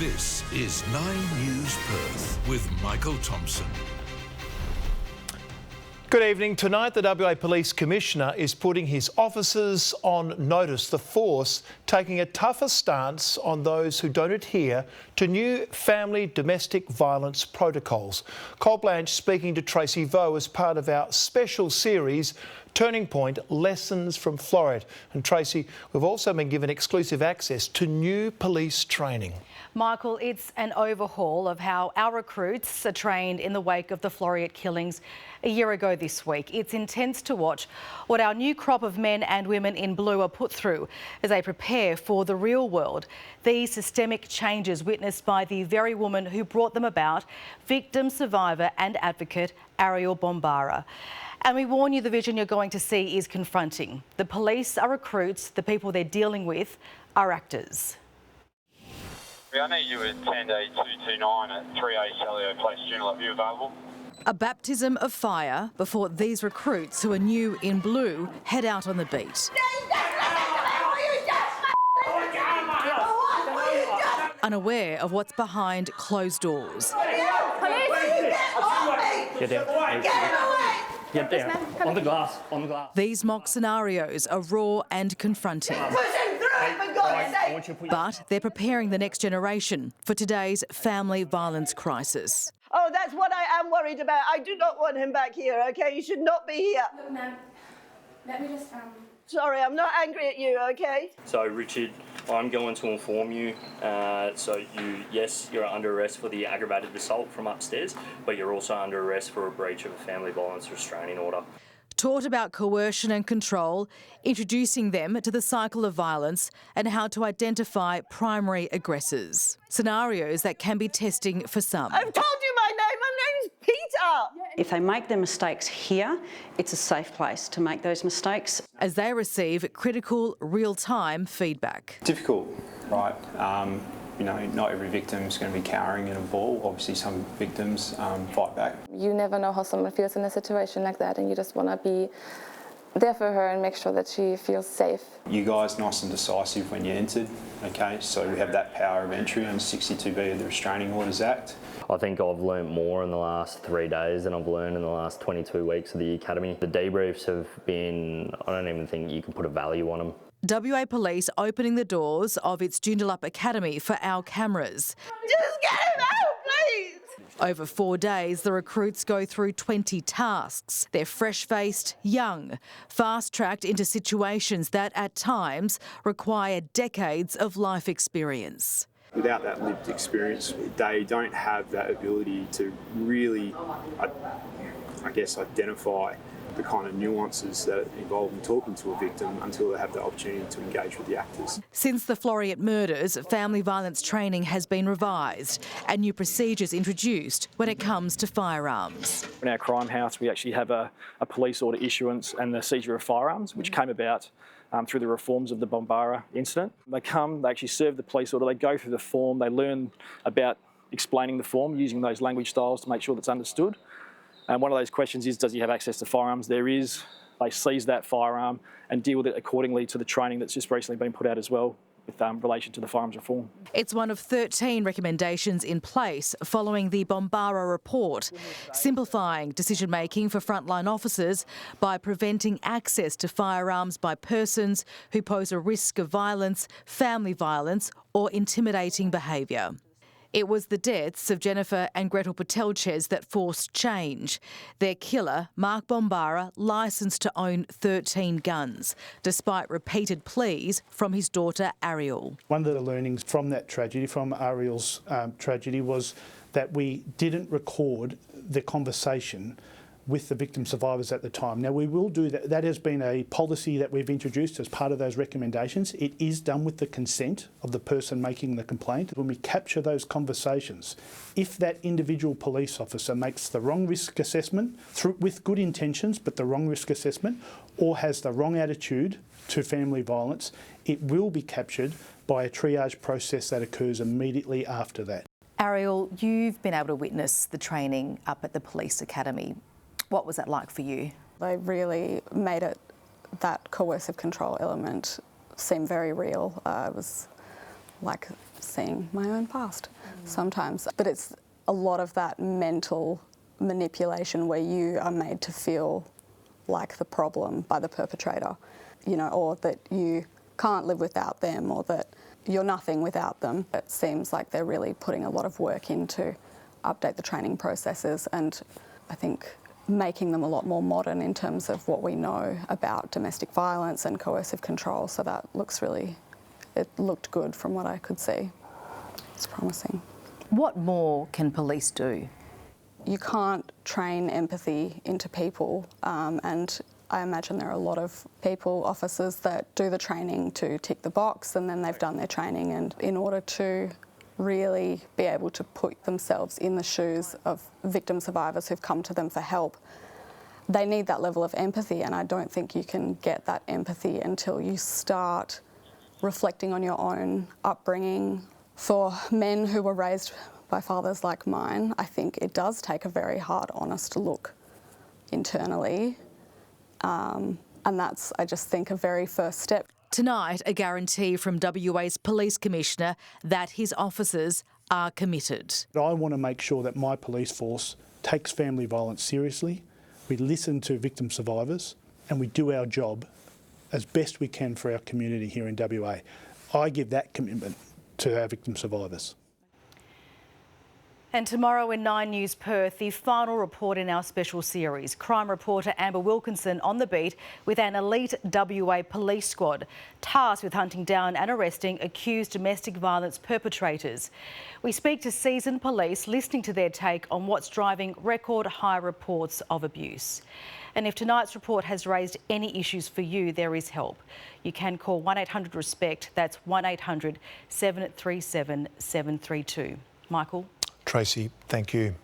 This is 9 News Perth with Michael Thompson. Good evening. Tonight, the WA Police Commissioner is putting his officers on notice. The force taking a tougher stance on those who don't adhere to new family domestic violence protocols. Cole Blanche speaking to Tracy Vo as part of our special series, Turning Point Lessons from Floreat. And Tracy, we've also been given exclusive access to new police training. Michael, it's an overhaul of how our recruits are trained in the wake of the Floreat killings a year ago this week. It's intense to watch what our new crop of men and women in blue are put through as they prepare for the real world. These systemic changes witnessed by the very woman who brought them about, victim, survivor and advocate Ariel Bombara. And we warn you, the vision you're going to see is confronting. The police are recruits, the people they're dealing with are actors. I need you at 10D229 at 3A Salio Place, Joondalup. Are you available? A baptism of fire before these recruits, who are new in blue, head out on the beat. Unaware of what's behind closed doors. Get down. Get down. On the glass. On the glass. These mock scenarios are raw and confronting. But they're preparing the next generation for today's family violence crisis. Oh, that's what I am worried about. I do not want him back here, OK? You should not be here. Look, ma'am, let me just... Sorry, I'm not angry at you, OK? So, Richard, I'm going to inform you. Yes, you're under arrest for the aggravated assault from upstairs, but you're also under arrest for a breach of a family violence restraining order. Taught about coercion and control, introducing them to the cycle of violence and how to identify primary aggressors. Scenarios that can be testing for some. I've told you my name. My name's Peter. If they make their mistakes here, it's a safe place to make those mistakes. As they receive critical, real-time feedback. Difficult, right? Not every victim is going to be cowering in a ball. Obviously, some victims fight back. You never know how someone feels in a situation like that, and you just want to be there for her and make sure that she feels safe. You guys nice and decisive when you entered, okay? So we have that power of entry under 62B of the Restraining Orders Act. I think I've learnt more in the last 3 days than I've learned in the last 22 weeks of the academy. The debriefs have been, I don't even think you can put a value on them. WA Police opening the doors of its Joondalup Academy for our cameras. Just get him out, please. Over 4 days, the recruits go through 20 tasks. They're fresh-faced, young, fast-tracked into situations that, at times, require decades of life experience. Without that lived experience, they don't have that ability to really, identify the kind of nuances that involve in talking to a victim until they have the opportunity to engage with the actors. Since the Floreat murders, family violence training has been revised and new procedures introduced when it comes to firearms. In our crime house, we actually have a police order issuance and the seizure of firearms, which came about through the reforms of the Bombara incident. They come, they actually serve the police order, they go through the form, they learn about explaining the form, using those language styles to make sure that's understood. And one of those questions is, does he have access to firearms? There is. They seize that firearm and deal with it accordingly to the training that's just recently been put out as well with relation to the firearms reform. It's one of 13 recommendations in place following the Bombara report, simplifying decision-making for frontline officers by preventing access to firearms by persons who pose a risk of violence, family violence or intimidating behaviour. It was the deaths of Jennifer and Gretel Patelches that forced change. Their killer, Mark Bombara, licensed to own 13 guns, despite repeated pleas from his daughter Ariel. One of the learnings from that tragedy, from Ariel's tragedy, was that we didn't record the conversation with the victim survivors at the time. Now, we will do that. That has been a policy that we've introduced as part of those recommendations. It is done with the consent of the person making the complaint. When we capture those conversations, if that individual police officer makes the wrong risk assessment, with good intentions, but the wrong risk assessment, or has the wrong attitude to family violence, it will be captured by a triage process that occurs immediately after that. Ariel, you've been able to witness the training up at the police academy. What was that like for you? They really made that coercive control element seem very real. It was like seeing my own past sometimes. But it's a lot of that mental manipulation where you are made to feel like the problem by the perpetrator, you know, or that you can't live without them, or that you're nothing without them. It seems like they're really putting a lot of work in to update the training processes, and I think making them a lot more modern in terms of what we know about domestic violence and coercive control. So that looks really, it looked good from what I could see. It's promising. What more can police do? You can't train empathy into people, and I imagine there are a lot of people, officers, that do the training to tick the box, and then they've done their training, and in order to really be able to put themselves in the shoes of victim survivors who've come to them for help, they need that level of empathy, and I don't think you can get that empathy until you start reflecting on your own upbringing. For men who were raised by fathers like mine, I think it does take a very hard, honest look internally, and that's, I just think, a very first step. Tonight, a guarantee from WA's Police Commissioner that his officers are committed. I want to make sure that my police force takes family violence seriously. We listen to victim survivors and we do our job as best we can for our community here in WA. I give that commitment to our victim survivors. And tomorrow in 9 News Perth, the final report in our special series. Crime reporter Amber Wilkinson on the beat with an elite WA police squad tasked with hunting down and arresting accused domestic violence perpetrators. We speak to seasoned police, listening to their take on what's driving record high reports of abuse. And if tonight's report has raised any issues for you, there is help. You can call 1800 RESPECT, that's 1800 737 732. Michael? Tracy, thank you.